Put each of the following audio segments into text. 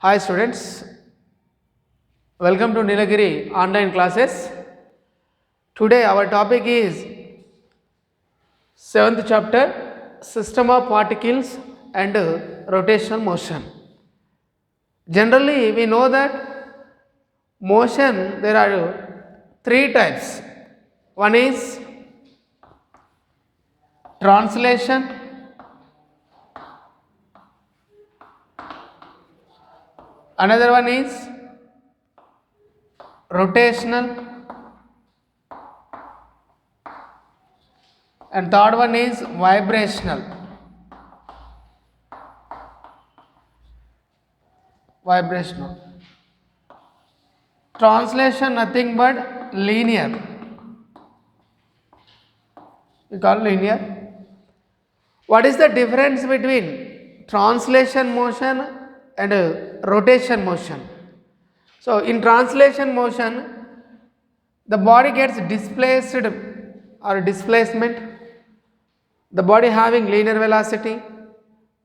Hi students, welcome to Nilagiri online classes. Today our topic is 7th chapter, System of Particles and Rotational Motion. Generally we know that motion there are three types. One is translation, another one is rotational, and third one is vibrational. Translation nothing but linear. We call linear. What is the difference between translation motion and rotation motion? So in translation motion, the body gets displaced or displacement, the body having linear velocity,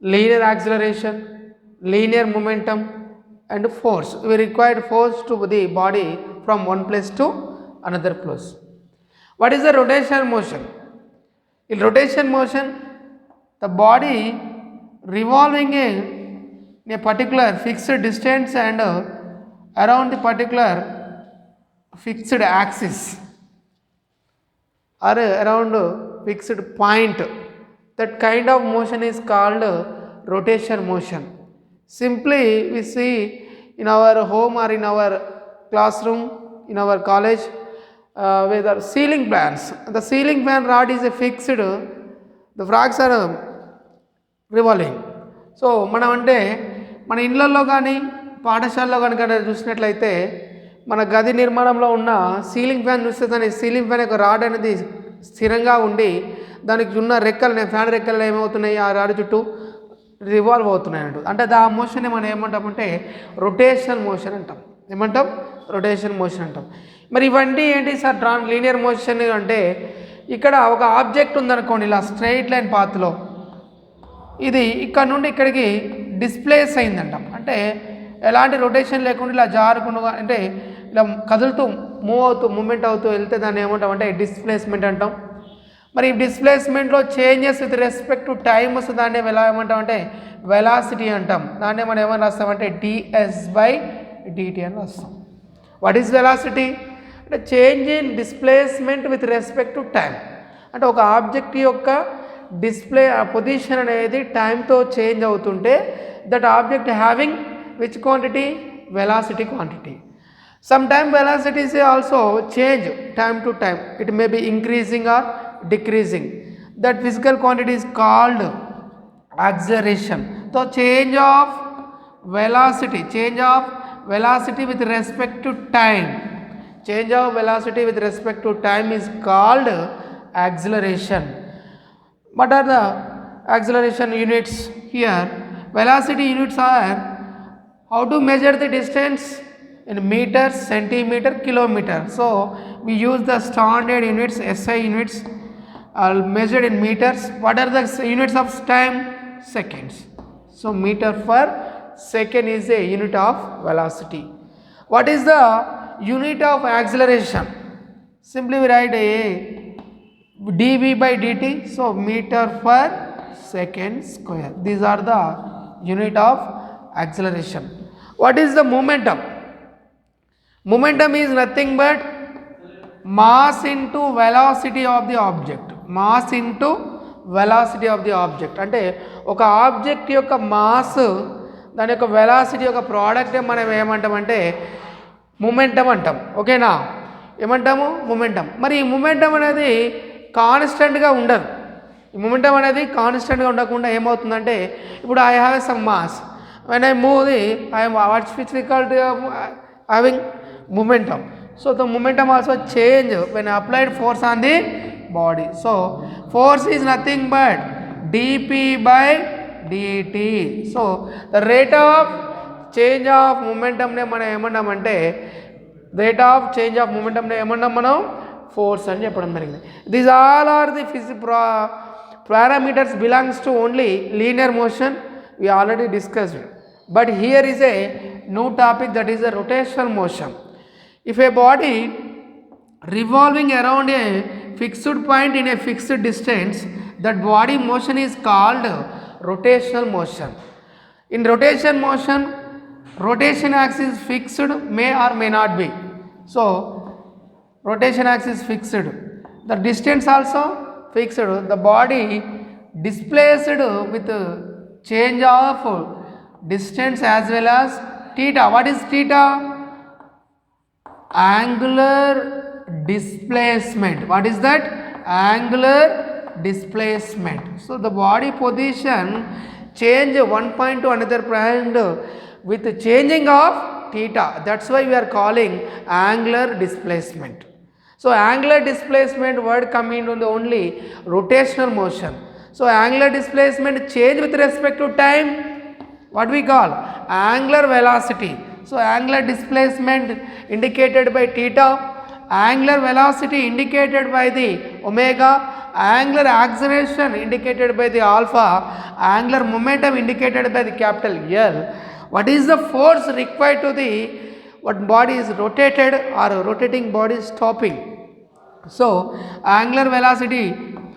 linear acceleration, linear momentum and force. We required force to the body from one place to another place. What is the rotational motion? In rotation motion, the body revolving in a particular fixed distance and around the particular fixed axis or around fixed point. That kind of motion is called rotation motion. Simply we see in our home or in our classroom, in our college, with the ceiling fans. The ceiling fan rod is fixed, the frogs are revolving. So మనం అంటే మన ఇళ్ళల్లో కానీ పాఠశాలలో కనుక చూసినట్లయితే మన గది నిర్మాణంలో ఉన్న సీలింగ్ ఫ్యాన్ చూస్తే దాని సీలింగ్ ఫ్యాన్ యొక్క రాడ్ అనేది స్థిరంగా ఉండి దానికి ఉన్న రెక్కలు ఫ్యాన్ రెక్కలు ఏమవుతున్నాయి ఆ రాడ్ చుట్టూ రివాల్వ్ అవుతున్నాయి అంటూ. అంటే ఆ మోషన్ మనం ఏమంటామంటే రొటేషనల్ మోషన్ అంటాం. ఏమంటాం? రొటేషన్ మోషన్ అంటాం. మరి ఇవన్నీ ఏంటి సార్ లీనియర్ మోషన్ అంటే, ఇక్కడ ఒక ఆబ్జెక్ట్ ఉందనుకోండి ఇలా స్ట్రైట్ లైన్ పాత్లో, ఇది ఇక్కడ నుండి ఇక్కడికి డిస్ప్లేస్ అయిందంటాం. అంటే ఎలాంటి రొటేషన్ లేకుండా ఇలా జారుకుండా అంటే ఇలా కదులుతూ మూమెంట్ అవుతూ వెళ్తే దాన్ని ఏమంటాం అంటే డిస్ప్లేస్మెంట్ అంటాం. మరి ఈ డిస్ప్లేస్మెంట్లో changes with respect to time వస్తుంది, దాన్ని ఎలా ఏమంటాం అంటే వెలాసిటీ అంటాం. దాన్ని మనం ఏమని రాస్తామంటే ds/dt అని రాస్తాం. వాట్ ఈస్ వెలాసిటీ అంటే change in displacement with respect to time. అంటే ఒక ఆబ్జెక్ట్ యొక్క డిస్ప్లే పొజిషన్ అనేది టైంతో చేంజ్ అవుతుంటే that object having which quantity velocity quantity. Some time velocities also change time to time, it may be increasing or decreasing. That physical quantity is called acceleration. So change of velocity with respect to time, change of velocity with respect to time is called acceleration. What are the acceleration units here? Velocity units are how to measure the distance in meters, centimeter, kilometer. So we use the standard units, SI units are measured in meters. What are the units of time? Seconds. So meter per second is a unit of velocity. What is the unit of acceleration? Simply we write a dv/dt. So meter per second square. These are the unit of acceleration. What is the momentum? Momentum is nothing but mass into velocity of the object. Mass into velocity of the object. అంటే ఒక object యొక్క mass దాని యొక్క velocity యొక్క product మనం ఏమంటామంటే momentum అంటాం. ఓకేనా? ఏమంటాము? మొమెంటం. మరి ఈ మొమెంటం అనేది కాన్స్టెంట్గా ఉండదు. ఈ మొమెంటం అనేది కాన్స్టెంట్గా ఉండకుండా ఏమవుతుందంటే, ఇప్పుడు I have some mass, when I move what's which we called having momentum. So the momentum also change when applied force on the body. So force is nothing but dp/dt. So the rate of change of momentum ne మనం ఏమన్నామంటే rate of change of momentum ne ఏమన్నాం మనం force అని చెప్పడం జరిగింది. These all are the parameters belongs to only linear motion. We already discussed, but here is a new topic, that is a rotational motion. If a body revolving around a fixed point in a fixed distance, that body motion is called rotational motion. In rotation motion, rotation axis fixed, may or may not be. So rotation axis fixed, the distance also fixed, the body displaced with change of distance as well as theta. What is theta? Angular displacement. What is that? Angular displacement. So the body position change one point to another point with changing of theta. That's why we are calling angular displacement. So angular displacement word coming on the only rotational motion. So angular displacement change with respect to time, what we call angular velocity. So angular displacement indicated by theta, angular velocity indicated by the omega, angular acceleration indicated by the alpha, angular momentum indicated by the capital L. What is the force required to the what body is rotated or rotating body is stopping? So angular velocity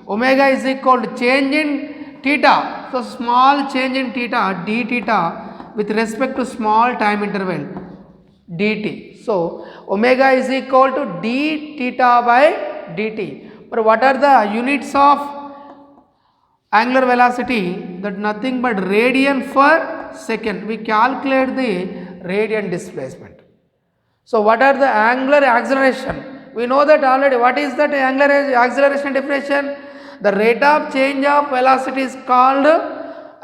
omega is equal to change in theta. So small change in theta d theta with respect to small time interval dt. So omega is equal to d theta by dt. But what are the units of angular velocity? That nothing but radian per second. We calculate the radian displacement. So what are the angular acceleration? We know that already. What is that angular acceleration definition? The rate of change of velocity is called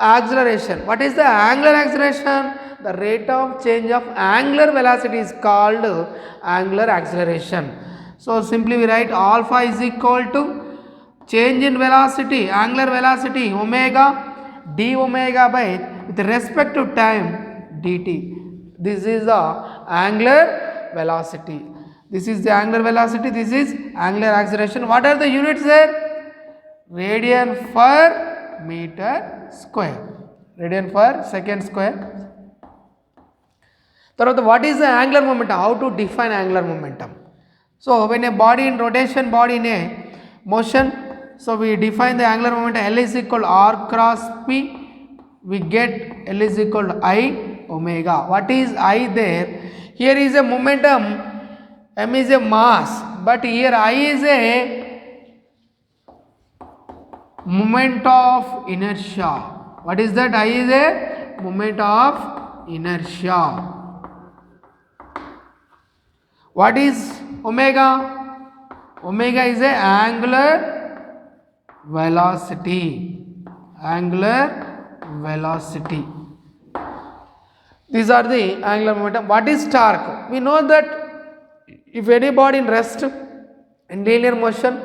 acceleration. What is the angular acceleration? The rate of change of angular velocity is called angular acceleration. So simply we write alpha is equal to change in velocity, angular velocity omega d omega by with respect to time dt. This is the angular velocity. This is the angular velocity. This is angular acceleration. What are the units there? Radian per meter square, radian per second square. Tarvata, what is the angular momentum? How to define angular momentum? So when a body in rotation, body in a motion, so we define the angular momentum. L is equal to R cross P. We get L is equal to I omega. What is I there? Here is a momentum, M is a mass, but here I is a moment of inertia. What is that? I is a moment of inertia. What is omega? Omega is a angular velocity. Angular velocity. These are the angular momentum. What is torque? We know that if any body in rest, in linear motion,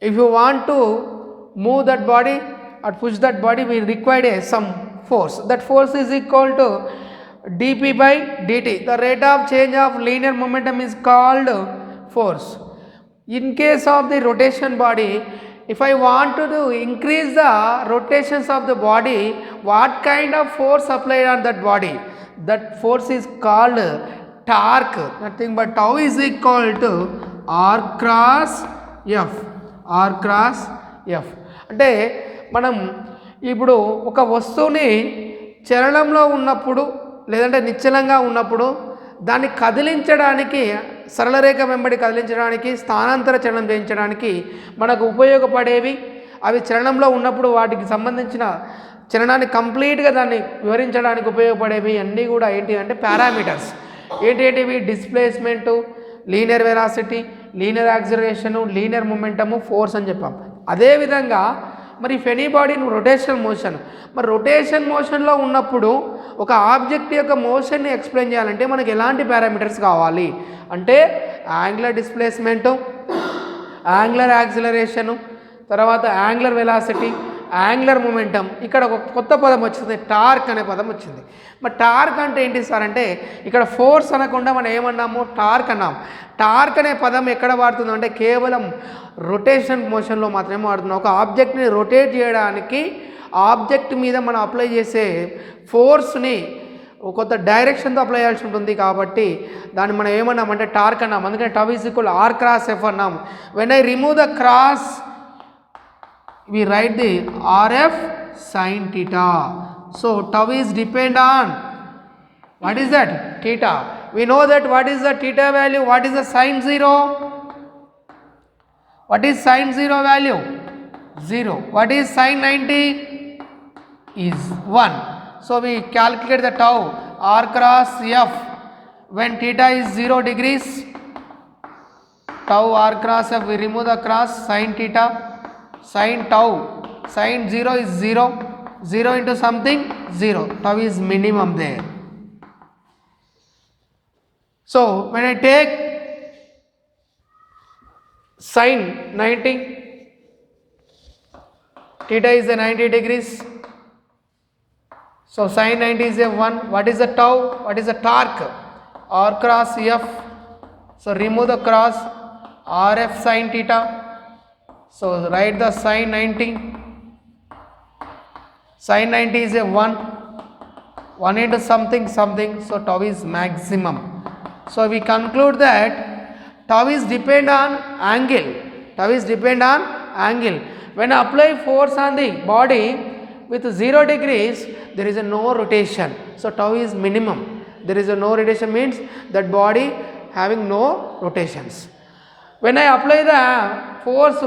if you want to move that body or push that body, we require some force. That force is equal to dp by dt. The rate of change of linear momentum is called force. In case of the rotation body, if I want to increase the rotations of the body, what kind of force applied on that body? That force is called torque. Nothing but tau is equal to R cross F. R cross F. అంటే మనం ఇప్పుడు ఒక వస్తువుని చలనంలో ఉన్నప్పుడు లేదంటే నిశ్చలంగా ఉన్నప్పుడు దాన్ని కదిలించడానికి సరళ రేఖ వెంబడి కదిలించడానికి స్థానాంతర చలనం చేయించడానికి మనకు ఉపయోగపడేవి అవి చలనంలో ఉన్నప్పుడు వాటికి సంబంధించిన చలనాన్ని కంప్లీట్గా దాన్ని వివరించడానికి ఉపయోగపడేవి అన్నీ కూడా ఏంటి అంటే పారామీటర్స్. ఏంటివి? Displacement, linear velocity, linear acceleration, linear momentum, force అని చెప్పాం. అదేవిధంగా మరి if any body in rotational motion, మరి రొటేషన్ మోషన్లో ఉన్నప్పుడు ఒక ఆబ్జెక్ట్ యొక్క మోషన్ని ఎక్స్ప్లెయిన్ చేయాలంటే మనకి ఎలాంటి పారామీటర్స్ కావాలి అంటే యాంగులర్ డిస్ప్లేస్మెంటు, యాంగులర్ యాక్సిలరేషను, తర్వాత యాంగులర్ వెలాసిటీ, యాంగులర్ మొమెంటం. ఇక్కడ ఒక కొత్త పదం వచ్చింది, టార్క్ అనే పదం వచ్చింది. మరి టార్క్ అంటే ఏంటి సార్ అంటే ఇక్కడ ఫోర్స్ అనకుండా మనం ఏమన్నాము? టార్క్ అన్నాం. టార్క్ అనే పదం ఎక్కడ వాడుతుందో అంటే కేవలం రొటేషన్ మోషన్లో మాత్రమే వాడుతున్నాం. ఒక ఆబ్జెక్ట్ని రొటేట్ చేయడానికి ఆబ్జెక్ట్ మీద మనం అప్లై చేసే ఫోర్స్ని కొంత డైరెక్షన్తో అప్లై చేయాల్సి ఉంటుంది కాబట్టి దాన్ని మనం ఏమన్నామంటే టార్క్ అన్నాం. అందుకని tau is equal R cross F అన్నాం. When I remove the cross we write the RF sin theta. So tau is depend on what is that? Theta. We know that what is the theta value, what is the sin 0? What is sin 0 value? 0. What is sin 90? Is 1. So we calculate the tau R cross F when theta is 0 degrees. Tau R cross F, we remove the cross, sin theta. Sin tau, sin 0 is 0, 0 into something 0, tau is minimum there. So when I take sin 90, theta is a 90 degrees, so sin 90 is a 1. What is the tau? What is the torque? R cross F. So remove the cross, RF sin theta. So write the sin 90. Sin 90 is a 1. 1 into something something. So tau is maximum. So we conclude that tau is depend on angle. Tau is depend on angle. When I apply force on the body with 0 degrees, there is a no rotation. So tau is minimum. There is a no rotation means that body having no rotations. When I apply the force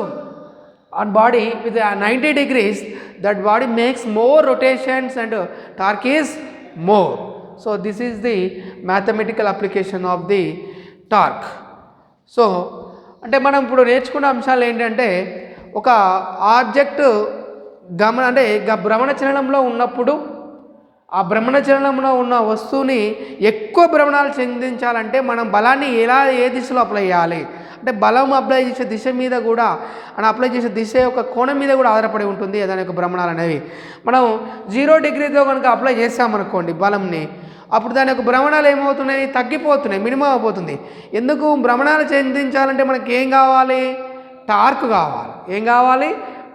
on body with 90 degrees, that body makes more rotations and torque is more. So this is the mathematical application of the torque. So అంటే మనం ఇప్పుడు నేర్చుకున్న అంశాలు ఏంటంటే ఒక object అంటే భ్రమణ చలనంలో ఉన్నప్పుడు ఆ భ్రమణ చలనంలో ఉన్న వస్తువుని ఎక్కువ భ్రమణాలు చెందించాలంటే మనం బలాన్ని ఏ దిశలో అప్లై చేయాలి అంటే బలం అప్లై చేసే దిశ మీద కూడా అప్లై చేసే దిశ యొక్క కోణం మీద కూడా ఆధారపడి ఉంటుంది దాని యొక్క భ్రమణాలు అనేవి. మనం 0 డిగ్రీతో కనుక అప్లై చేసామనుకోండి బలంని, అప్పుడు దాని యొక్క భ్రమణాలు ఏమవుతున్నాయి? తగ్గిపోతున్నాయి, మినిమం అయిపోతుంది. ఎందుకు? భ్రమణాలు చెందించాలంటే మనకి ఏం కావాలి? టార్క్ కావాలి. ఏం కావాలి?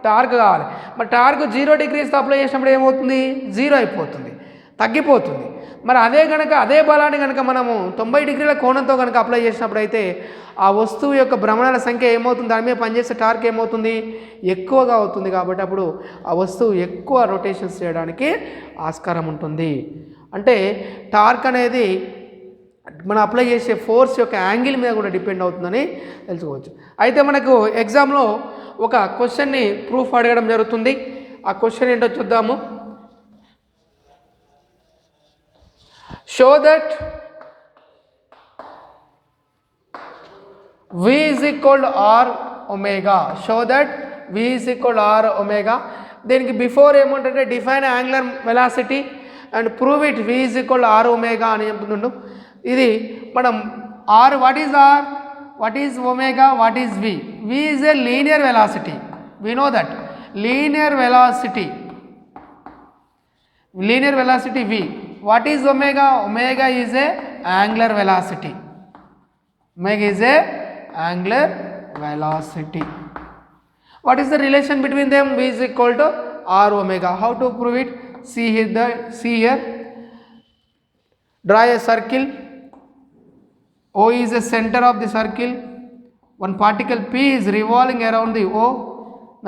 టార్క్ కావాలి. మరి టార్క్ 0 డిగ్రీస్తో అప్లై చేసినప్పుడు ఏమవుతుంది? 0 అయిపోతుంది, తగ్గిపోతుంది. మరి అదే బలాన్ని కనుక మనము 90 డిగ్రీల కోణంతో కనుక అప్లై చేసినప్పుడు అయితే ఆ వస్తువు యొక్క భ్రమణాల సంఖ్య ఏమవుతుంది? దాని మీద పనిచేసే టార్క్ ఏమవుతుంది? ఎక్కువగా అవుతుంది. కాబట్టి అప్పుడు ఆ వస్తువు ఎక్కువ రొటేషన్స్ చేయడానికి ఆస్కారం ఉంటుంది. అంటే టార్క్ అనేది మనం అప్లై చేసే ఫోర్స్ యొక్క యాంగిల్ మీద కూడా డిపెండ్ అవుతుందని తెలుసుకోవచ్చు. అయితే మనకు ఎగ్జామ్లో ఒక క్వశ్చన్ని ప్రూఫ్ అడగడం జరుగుతుంది. ఆ క్వశ్చన్ ఏంటో చూద్దాము. Show that V is equal to R omega. Show that V is equal to R omega. దీనికి బిఫోర్ ఏమంటే define angular velocity and prove it V is equal to R omega అని చెప్తుండు. ఇది మనం R, what is R, what is omega, what is V? V is a linear velocity. We know that linear velocity V. What is omega? Omega is a angular velocity. Omega is a angular velocity. What is the relation between them? V is equal to R omega. How to prove it? See here. Draw a circle. O is the center of the circle. One particle P is revolving around the O.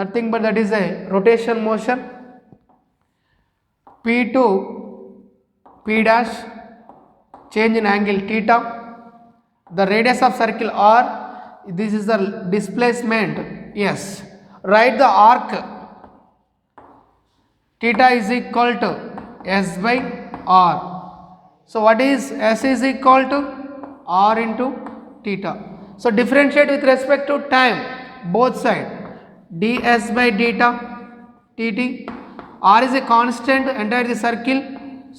Nothing but that is a rotation motion. P to P dash, change in angle theta. The radius of circle R, this is the displacement. Yes, write the arc. Theta is equal to S by R. So what is S is equal to R into theta. So differentiate with respect to time, both side. ds by theta dt. R is a constant, entire the circle.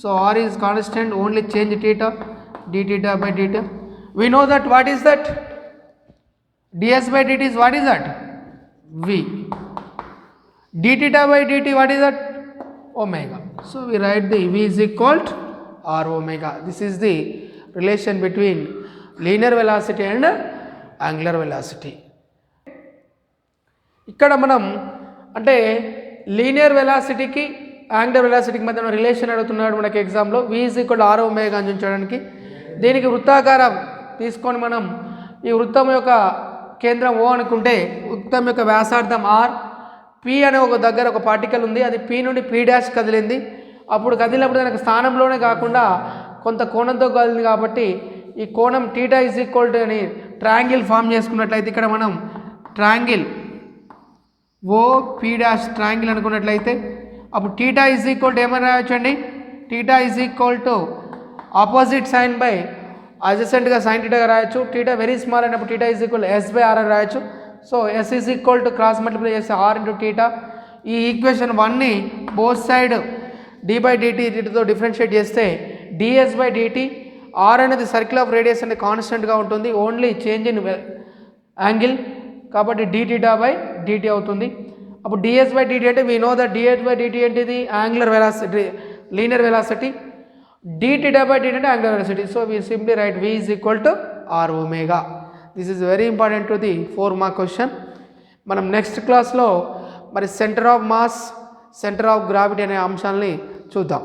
So R is constant, only change theta, d theta by theta. We know that what is that? ds by dt is what is that? V. D theta by dt, what is that? Omega. So we write the V is equal to R omega. This is the relation between linear velocity and angular velocity. ఇక్కడ మనం అంటే linear వెలాసిటీకి angular వెలాసిటీకి మధ్య relation అడుగుతున్నాడు మనకి ఎగ్జామ్లో. v r omega అని ఉంచడానికి. దీనికి వృత్తాకారం తీసుకొని మనం ఈ వృత్తం యొక్క కేంద్రం O అనుకుంటే వృత్తం యొక్క వ్యాసార్థం r, p అనే ఒక దగ్గర ఒక పార్టికల్ ఉంది, అది p నుండి p డాష్ కదిలింది. అప్పుడు కదిలినప్పుడు దానికి స్థానంలోనే కాకుండా కొంత కోణంతో కదిలింది కాబట్టి ఈ కోణం θ ఈజ్ ఈక్వల్ టు అని ట్రయాంగిల్ ఫామ్ చేసుకున్నట్లయితే ఇక్కడ మనం triangle O P dash triangle అనుకున్నట్లయితే అప్పుడు θ ఈజ్ ఈక్వల్ టు ఏమని రాయొచ్చు అండి, θ is equal to opposite sine by అడ్జసెంట్గా సైన్ θగా రాయొచ్చు. θ వెరీ స్మాల్ అయినప్పుడు θ is equal S by R అని రాయొచ్చు. So S is equal to cross multiply చేస్తే ఆర్ ఇంటూ θ. ఈ ఈక్వేషన్ 1ని both side D by DT తో డిఫరెన్షియేట్ చేస్తే డిఎస్ బై డిటీ, ఆర్ అనేది సర్కిల్ ఆఫ్ రేడియస్ అనేది కాన్స్టెంట్గా ఉంటుంది, ఓన్లీ చేంజ్ ఇన్ యాంగిల్ కాబట్టి dθ బై dt అవుతుంది. అప్పుడు ds బై dt అంటే we know that ds by dt ఏంటిది angular velocity, linear velocity. dθ by dt అంటే angular velocity. So we simply write v is equal to r omega. This is very important to the 4 mark question. మనం next క్లాస్లో మరి centre of mass, centre of gravity అనే అంశాలని చూద్దాం.